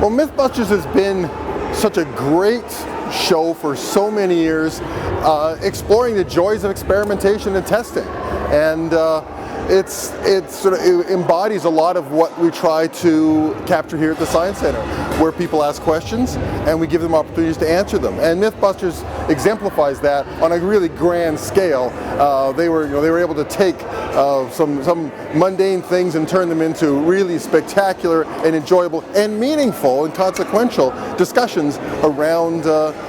Well, MythBusters has been such a great show for so many years, exploring the joys of experimentation and testing. And it sort of embodies a lot of what we try to capture here at the Science Center, where people ask questions and we give them opportunities to answer them. And MythBusters exemplifies that on a really grand scale. They were able to take some mundane things and turn them into really spectacular and enjoyable and meaningful and consequential discussions around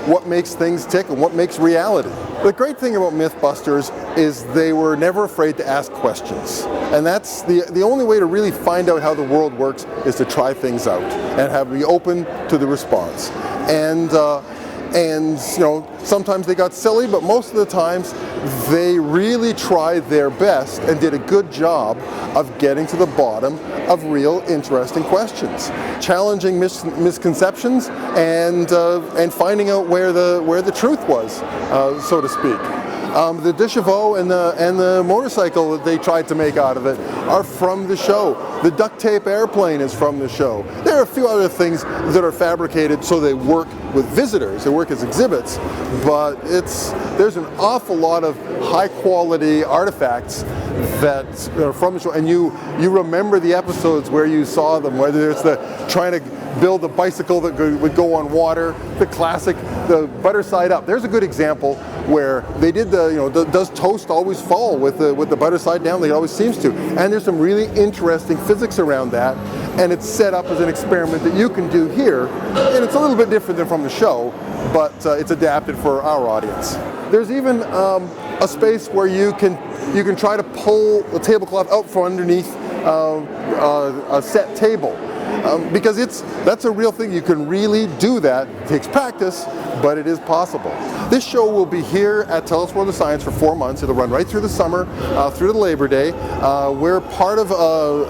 what makes things tick and what makes reality. The great thing about MythBusters is they were never afraid to ask questions. And that's the only way to really find out how the world works is to try things out and be open to the response. And sometimes they got silly, but most of the times they really tried their best and did a good job of getting to the bottom of real interesting questions, challenging misconceptions and finding out where the truth was, so to speak. The dish of O and the motorcycle that they tried to make out of it are from the show. The duct tape airplane is from the show. There are a few other things that are fabricated so they work with visitors, they work as exhibits, but there's an awful lot of high quality artifacts that are from the show, and you remember the episodes where you saw them, whether it's trying to build a bicycle that would go on water, the classic, the butter side up. There's a good example where they did does toast always fall with the butter side down? It always seems to. And there's some really interesting physics around that, and it's set up as an experiment that you can do here, and it's a little bit different than from the show, but it's adapted for our audience. There's even a space where you can try to pull the tablecloth out from underneath a set table. Because that's a real thing. You can really do that. It takes practice, but it is possible. This show will be here at Telus World of Science for 4 months. It'll run right through the summer, through to Labor Day. We're part of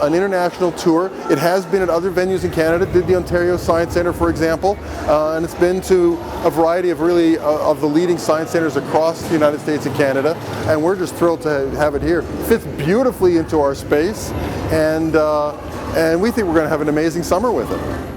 an international tour. It has been at other venues in Canada. Did the Ontario Science Centre, for example, and it's been to a variety of of the leading science centres across the United States and Canada. And we're just thrilled to have it here. It fits beautifully into our space, and we think we're going to have an amazing summer with it.